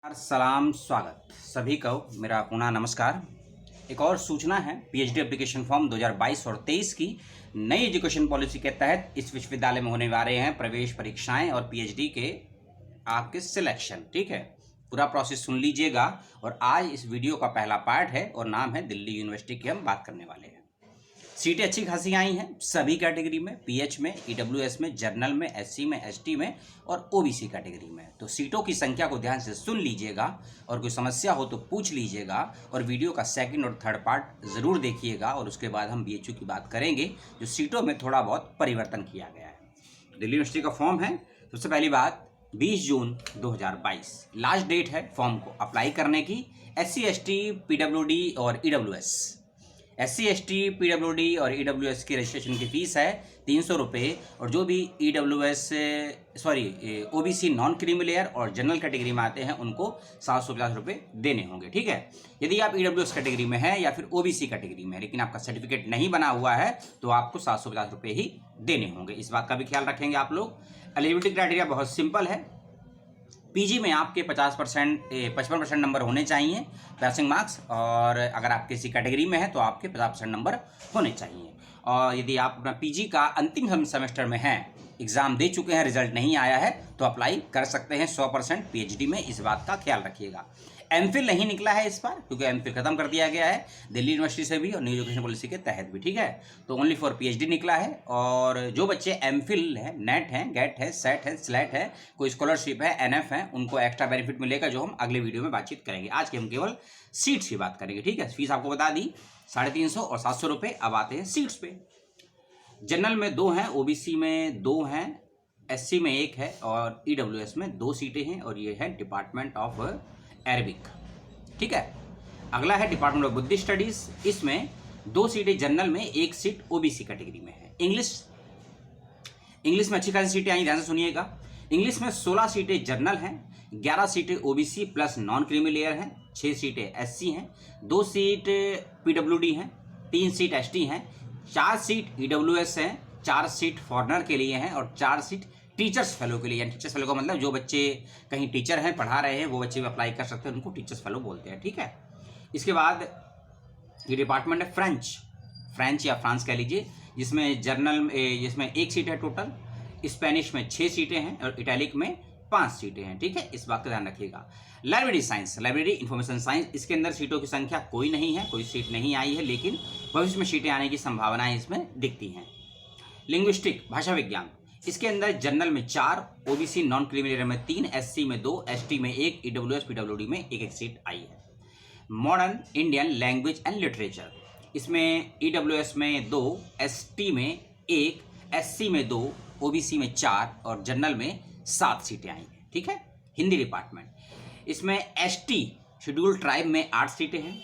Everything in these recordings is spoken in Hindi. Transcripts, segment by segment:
सलाम स्वागत सभी को मेरा पुनः नमस्कार। एक और सूचना है, पीएचडी एप्लीकेशन फॉर्म 2022 और 23 की नई एजुकेशन पॉलिसी के तहत इस विश्वविद्यालय में होने वाले हैं प्रवेश परीक्षाएं और पीएचडी के आपके सिलेक्शन। ठीक है, पूरा प्रोसेस सुन लीजिएगा। और आज इस वीडियो का पहला पार्ट है और नाम है दिल्ली यूनिवर्सिटी की हम बात करने वाले हैं। सीटें अच्छी खासी आई हैं सभी कैटेगरी में, पीएच में, ईडब्ल्यूएस में, जर्नल में, एससी में, एसटी में और ओबीसी कैटेगरी में। तो सीटों की संख्या को ध्यान से सुन लीजिएगा और कोई समस्या हो तो पूछ लीजिएगा। और वीडियो का सेकंड और थर्ड पार्ट ज़रूर देखिएगा और उसके बाद हम बीएचयू की बात करेंगे जो सीटों में थोड़ा बहुत परिवर्तन किया गया है। दिल्ली यूनिवर्सिटी का फॉर्म है। सबसे पहली बात, 20 जून 2022 लास्ट डेट है फॉर्म को अप्लाई करने की। एससी, एसटी, पीडब्ल्यूडी और ईडब्ल्यूएस, एससी, एसटी, पीडब्ल्यूडी और ईडब्ल्यूएस की रजिस्ट्रेशन की फ़ीस है 300 रुपये। और जो भी ओबीसी नॉन क्रीमी लेयर और जनरल कैटेगरी में आते हैं उनको 750 रुपये देने होंगे। ठीक है, यदि आप ईडब्ल्यूएस कैटेगरी में हैं या फिर ओबीसी कैटेगरी में है लेकिन आपका सर्टिफिकेट नहीं बना हुआ है तो आपको 750 रुपये ही देने होंगे। इस बात का भी ख्याल रखेंगे आप लोग। एलिजिबिलिटी क्राइटेरिया बहुत सिंपल है। पीजी में आपके 55% नंबर होने चाहिए, पासिंग मार्क्स। और अगर आप किसी कैटेगरी में हैं तो आपके 50% नंबर होने चाहिए। और यदि आप अपना पीजी का अंतिम सेमेस्टर में हैं, एग्ज़ाम दे चुके हैं, रिजल्ट नहीं आया है तो अप्लाई कर सकते हैं 100% पीएचडी में। इस बात का ख्याल रखिएगा। एमफिल नहीं निकला है इस बार क्योंकि एमफिल खत्म कर दिया गया है दिल्ली यूनिवर्सिटी से भी और न्यू एजुकेशन पॉलिसी के तहत भी। ठीक है, तो ओनली फॉर पीएचडी निकला है। और जो बच्चे एमफिल है, नेट है, गेट है, सेट है, स्लेट है, कोई स्कॉलरशिप है, एनएफ है, उनको एक्स्ट्रा बेनिफिट मिलेगा जो हम अगले वीडियो में बातचीत करेंगे। आज के हम केवल सीट्स की बात करेंगे। ठीक है, फीस आपको बता दी 350 और 700 रुपये। अब आते हैं सीट्स पे। जनरल में 2 हैं, ओबीसी में 2 हैं, एससी में 1 है और ईडब्ल्यूएस में 2 सीटें हैं। और ये है डिपार्टमेंट ऑफ अरबिक। ठीक है, अगला है डिपार्टमेंट ऑफ बुद्धिस्ट स्टडीज। इसमें 2 सीटें जनरल में, 1 सीट ओबीसी कैटेगरी में है। इंग्लिश में अच्छी खासी सीटें आई, ध्यान से सुनिएगा। इंग्लिश में 16 सीटें जनरल हैं, 11 सीटें OBC plus non creamy layer हैं, 6 सीटें एससी हैं, 2 सीट पीडब्ल्यूडी हैं, 3 सीट एसटी हैं, 4 सीट ईडब्ल्यूएस हैं, 4 सीट फॉरनर के लिए हैं और 4 सीट टीचर्स फेलो के लिए। टीचर्स फेलो का मतलब जो बच्चे कहीं टीचर हैं, पढ़ा रहे हैं, वो बच्चे भी अप्लाई कर सकते हैं, उनको टीचर्स फेलो बोलते हैं। ठीक है, इसके बाद ये डिपार्टमेंट है फ्रेंच या फ्रांस कह लीजिए, जिसमें जिसमें 1 सीट है टोटल। स्पेनिश में 6 सीटें हैं और इटैलिक में 5 सीटें हैं। ठीक है, इस बात का ध्यान रखिएगा। लाइब्रेरी इंफॉर्मेशन साइंस, इसके अंदर सीटों की संख्या कोई नहीं है, कोई सीट नहीं आई है, लेकिन भविष्य में सीटें आने की संभावनाएं इसमें दिखती हैं। लिंग्विस्टिक भाषा विज्ञान, इसके अंदर जनरल में 4, ओबीसी नॉन क्रीमी लेयर में 3, एससी में 2, एसटी में 1, ईडब्ल्यूएस पीडब्ल्यूडी में 1 सीट आई है। Modern Indian language and literature, इसमें ईडब्ल्यूएस में 2, एसटी में 1, एससी में 2, ओबीसी में 4 और जनरल में 7 सीटें आई हैं। ठीक है, हिंदी डिपार्टमेंट, इसमें एसटी शेड्यूल ट्राइब में 8 सीटें हैं,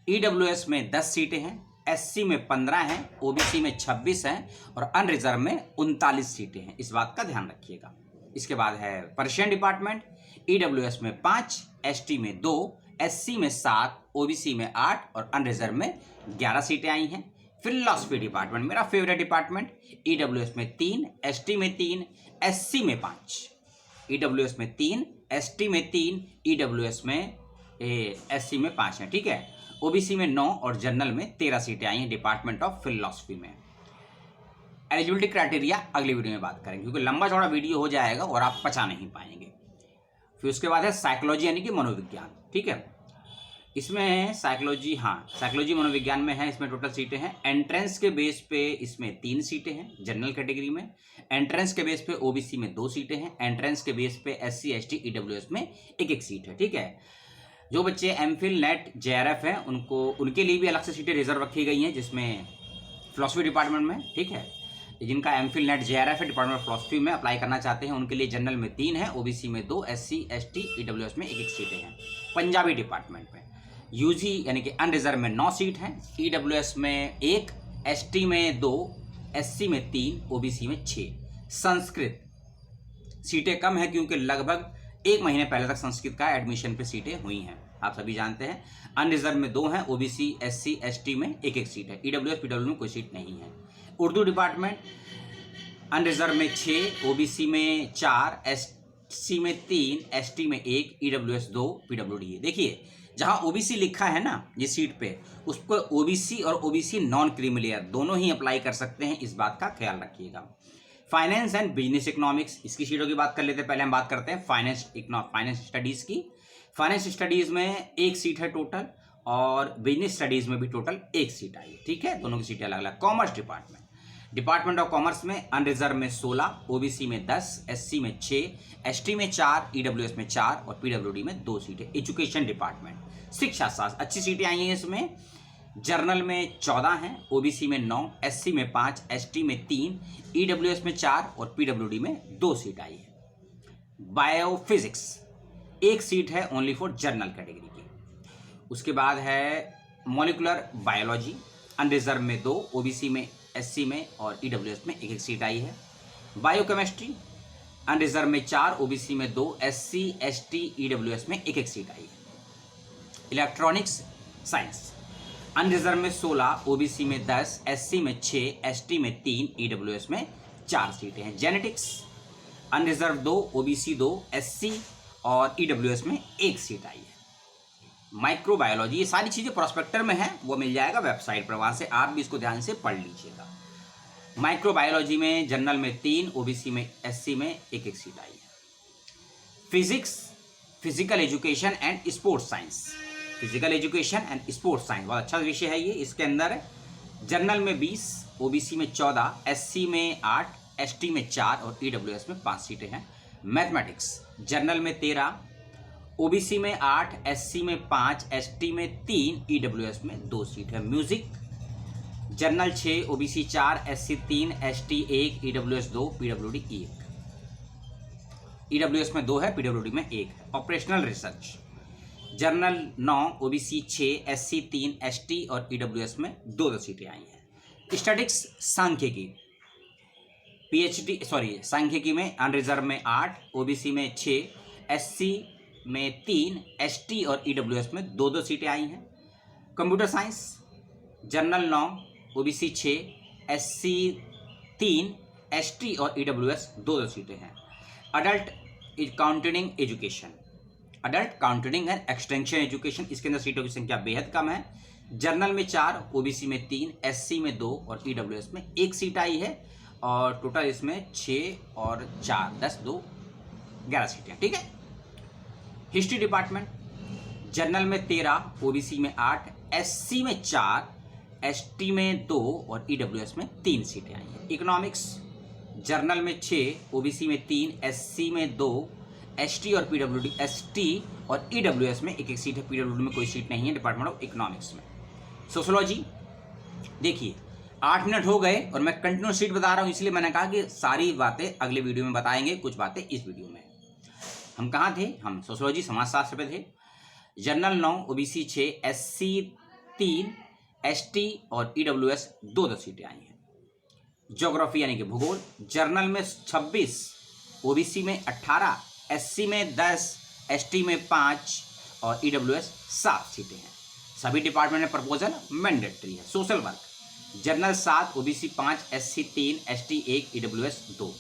ईडब्ल्यूएस में 10 सीटें हैं, एससी में 15 हैं, ओबीसी में 26 हैं और अनरिजर्व में 39 सीटें हैं। इस बात का ध्यान रखिएगा। इसके बाद है पर्शियन डिपार्टमेंट, ईडब्ल्यूएस में 5, एसटी में 2, एससी में 7, ओबीसी में 8 और अनरिजर्व में 11 सीटें आई हैं। फिलॉसफी डिपार्टमेंट, मेरा फेवरेट डिपार्टमेंट, ईडब्ल्यूएस में 3, एसटी में 3, एससी में 5, ईडब्ल्यूएस में 3, एसटी में 3, ईडब्ल्यूएस में एससी में 5 है। ठीक है, ओबीसी में 9 और जनरल में 13 सीटें आई हैं डिपार्टमेंट ऑफ फिलॉसफी में। एलिजिबिलिटी क्राइटेरिया अगली वीडियो में बात करेंगे क्योंकि लंबा चौड़ा वीडियो हो जाएगा और आप पचा नहीं पाएंगे। फिर उसके बाद है साइकोलॉजी यानी कि मनोविज्ञान। ठीक है, इसमें साइकोलॉजी मनोविज्ञान में है, इसमें टोटल सीटें हैं। एंट्रेंस के बेस पे इसमें 3 सीटें हैं जनरल कैटेगरी में, एंट्रेंस के बेस पे ओबीसी में 2 सीटें हैं, एंट्रेंस के बेस पे एससी, एसटी, ईडब्ल्यूएस में 1 सीट है। ठीक है, जो बच्चे एमफिल, नेट, जेआरएफ हैं उनके लिए भी अलग से सीटें रिजर्व रखी गई हैं, जिसमें फिलॉसफी डिपार्टमेंट में। ठीक है, जिनका एमफिल, नेट, जेआरएफ है, डिपार्टमेंट ऑफ फिलॉसफी में अप्लाई करना चाहते हैं उनके लिए जनरल में 3 है, ओबीसी में 2, एससी, एसटी, ईडब्ल्यूएस में 1 सीटें हैं। पंजाबी डिपार्टमेंट में यूजी यानी कि अनरिजर्व में 9 सीट हैं, ईडब्ल्यूएस में 1, एसटी में 2, एससी में 3, ओबीसी में 6। संस्कृत सीटें कम है क्योंकि लगभग 1 महीने पहले तक संस्कृत का एडमिशन पे सीटें हुई हैं, आप सभी जानते हैं। अनरिजर्व में 2 हैं, ओबीसी, एससी, एसटी में 1 सीट है, ईडब्ल्यूएस पीडब्ल्यू में कोई सीट नहीं है। उर्दू डिपार्टमेंट अनरिजर्व में 6, ओबीसी में 4, SC में 3, ST में 1, EWS 2, PWD। देखिए जहां OBC लिखा है ना ये सीट पे, उसको OBC और OBC नॉन क्रीमी लेयर दोनों ही अप्लाई कर सकते हैं, इस बात का ख्याल रखिएगा। फाइनेंस एंड बिजनेस इकोनॉमिक्स, इसकी सीटों की बात कर लेते हैं। पहले हम बात करते हैं फाइनेंस स्टडीज की। फाइनेंस स्टडीज में 1 सीट है टोटल, और बिजनेस स्टडीज में भी टोटल 1 सीट आई है, ठीक है, दोनों की सीटें अलग अलग। कॉमर्स डिपार्टमेंट ऑफ कॉमर्स में अनरिजर्व में 16, OBC में 10, SC में 6, ST में 4, EWS में 4 और PWD में 2 सीटें। एजुकेशन डिपार्टमेंट, शिक्षा शास्त्र, अच्छी सीटें आई हैं इसमें। जर्नल में 14 हैं, OBC में 9, SC में 5, ST में 3, EWS में 4 और PWD में 2 सीट आई है। बायोफिजिक्स 1 सीट है ओनली फॉर जनरल कैटेगरी की। उसके बाद है मॉलिकुलर बायोलॉजी, अनरिजर्व में 2, OBC में, SC में और EWS में 1 सीट आई है। बायोकेमिस्ट्री अनरिजर्व में 4, OBC में 2, SC, ST, EWS में 1 सीट आई है। इलेक्ट्रॉनिक्स साइंस अनरिजर्व में 16, OBC में 10, SC में 6, ST में 3, EWS में 4 सीटें हैं। जेनेटिक्स अनरिजर्व 2, OBC 2, SC और EWS में 1 सीट आई है। माइक्रोबायोलॉजी, ये सारी चीज़ें प्रोस्पेक्टर में हैं, वो मिल जाएगा वेबसाइट पर, वहाँ से आप भी इसको ध्यान से पढ़ लीजिएगा। माइक्रोबायोलॉजी में जनरल में 3, OBC में, SC में 1 सीट आई है। Physics, physical education and sports science, physical education and sports science बहुत अच्छा विषय है ये। इसके अंदर जनरल में 20, OBC में 14, SC में 8, ST में 4 और EWS में 5 सीटें हैं। मैथमेटिक्स जनरल में 13, OBC में 8, SC में 5, ST में 3, EWS में 2 सीट है। Music general 6, OBC 4, SC 3, ST 1, EWS 2, PWD 1। EWS में 2 है, PWD में 1 है। Operational research general 9, OBC 6, SC 3, ST और EWS में 2 सीटें आई हैं। स्टैटिक्स सांख्यिकी सांख्यिकी में अनरिजर्व में 8, OBC में 6, SC में 3, ST और EWS में 2 सीटें आई हैं। Computer science general 9, OBC 6, SC 3, ST और EWS 2 सीटें हैं। Adult counting and extension education, इसके अंदर सीटों की संख्या बेहद कम है। जनरल में 4, OBC में 3, SC में 2 और EWS में 1 सीट आई है, और टोटल इसमें 6 और 4 10 2 11 सीटें, ठीक है। हिस्ट्री डिपार्टमेंट जनरल में 13, OBC में 8, SC में 4, ST में 2 और EWS में 3 सीटें आई हैं। इकोनॉमिक्स जनरल में 6, OBC में 3, SC में 2, ST और EWS में 1 सीट है। PWD में कोई सीट नहीं है डिपार्टमेंट ऑफ इकोनॉमिक्स में। सोशोलॉजी देखिए 8 मिनट हो गए और मैं कंटिन्यू सीट बता रहा हूँ, इसलिए मैंने कहा कि सारी बातें अगले वीडियो में बताएंगे, कुछ बातें इस वीडियो में। हम कहाँ थे? हम सोशोलॉजी समाजशास्त्र पे थे। जनरल 9, OBC 6, SC 3, ST और EWS 2 सीटें आई हैं। ज्योग्राफी यानी कि भूगोल जनरल में 26, OBC में 18, SC में 10, ST में 5 और EWS 7 सीटें हैं। सभी डिपार्टमेंट में प्रपोजल मैंडेटरी है। Social work general 7, OBC 5, SC 3, ST 1, EWS 2।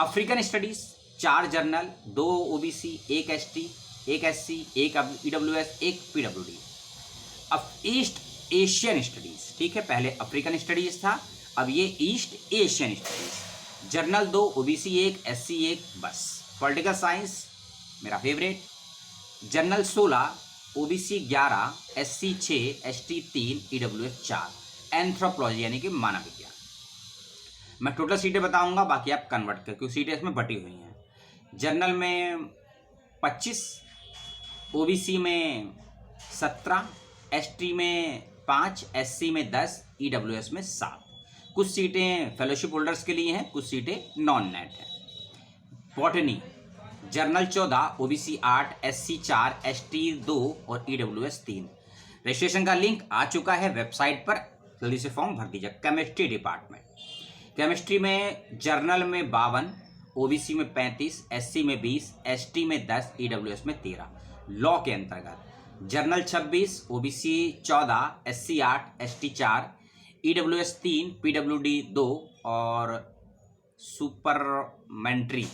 African studies 4 general, 2 OBC, 1 ST, 1 SC, 1 EWS, 1 PWD। अब ईस्ट एशियन स्टडीज, ठीक है, पहले अफ्रीकन स्टडीज था, अब ये east Asian studies. General 2, OBC 1, SC 1 बस। पॉलिटिकल साइंस मेरा favourite general 16, OBC 11, SC 6, ST 3, EWS 4। Anthropology यानी कि मानव विज्ञान। मैं टोटल सीटें बताऊंगा, बाकी आप कन्वर्ट कर, क्योंकि सीटें इसमें बटी हुई हैं। जनरल में 25, OBC में 17, ST में 5, SC में 10, EWS में 7। कुछ सीटें फेलोशिप होल्डर्स के लिए हैं, कुछ सीटें नॉन नेट हैं। Botany general 14, OBC 8, SC 4, ST 2 और EWS 3। रजिस्ट्रेशन का लिंक आ चुका है वेबसाइट पर, जल्दी से फॉर्म भर दीजिए। केमिस्ट्री डिपार्टमेंट, केमिस्ट्री में जर्नल में 52, OBC में 35, SC में 20, ST में 10, EWS में 13। लॉ के अंतर्गत journal 26, OBC 14, SC 8, ST 4, EWS 3, PWD 2 और सुपरमेंट्री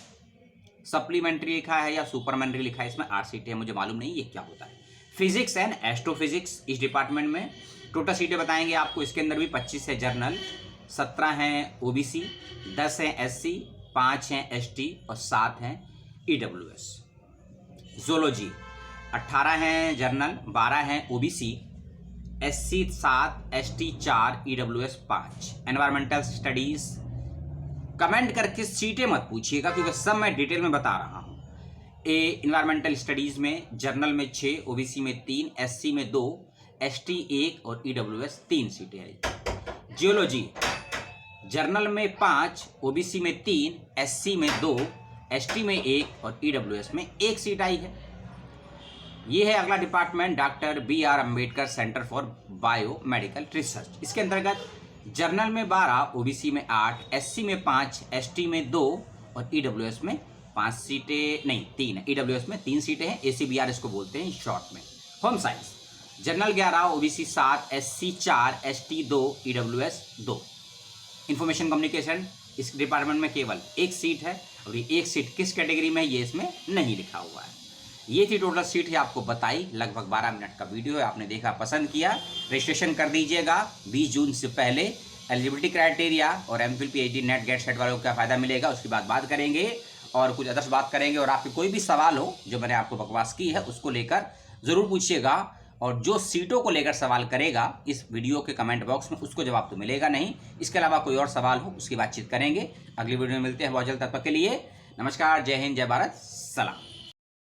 सप्लीमेंट्री लिखा है या सुपरमेंट्री लिखा है, इसमें 8 सीटें हैं, मुझे मालूम नहीं ये क्या होता है। फिजिक्स एंड एस्ट्रोफिजिक्स इस डिपार्टमेंट में टोटल सीटें बताएंगे आपको। इसके अंदर भी 25 है जनरल, 17 हैं ओबीसी, 10 हैं एससी, 5 हैं एसटी और 7 हैं ईडब्ल्यूएस। जोलॉजी 18 हैं जनरल, 12 हैं OBC, SC 7, ST 4, EWS 5। Environmental studies comment करके सीटें मत पूछिएगा क्योंकि सब मैं डिटेल में बता रहा हूँ। ए इन्वायरमेंटल स्टडीज में जनरल में 6, ओबीसी में 3, एससी में 2, एसटी 1 और ईडब्ल्यूएस 3 सीटें हैं। जियोलॉजी जनरल में 5, ओबीसी में 3, एससी में 2, एसटी में 1 और ईडब्ल्यूएस में 1 सीट आई है। ये है अगला department doctor BR Ambedkar centre for bio medical research. इसके अंतर्गत जनरल में 12, ओबीसी में 8, एससी में 5, एसटी में 2 और ईडब्ल्यूएस में 5 सीटें नहीं 3 है। ईडब्ल्यूएस में 3 सीटें हैं, ACBR इसको बोलते हैं शॉर्ट में। Home science general 11, OBC 7, SC 4, ST 2, EWS 2। Information communication इस डिपार्टमेंट में केवल 1 सीट है और ये 1 सीट किस कैटेगरी में ये इसमें नहीं लिखा हुआ है। ये थी टोटल सीट है आपको बताई। लगभग 12 मिनट का वीडियो है, आपने देखा पसंद किया रजिस्ट्रेशन कर दीजिएगा 20 जून से पहले। एलिजिबिलिटी क्राइटेरिया और MPhil PhD net get set वालों को क्या फ़ायदा मिलेगा उसकी बात करेंगे और कुछ अदर्स बात करेंगे। और आपके कोई भी सवाल हो जो मैंने आपको बकवास की है उसको लेकर ज़रूर पूछिएगा, और जो सीटों को लेकर सवाल करेगा इस वीडियो के कमेंट बॉक्स में उसको जवाब तो मिलेगा नहीं। इसके अलावा कोई और सवाल हो उसकी बातचीत करेंगे। अगली वीडियो में मिलते हैं बहुत जल्द। तब तक के लिए नमस्कार, जय हिंद, जय भारत, सलाम।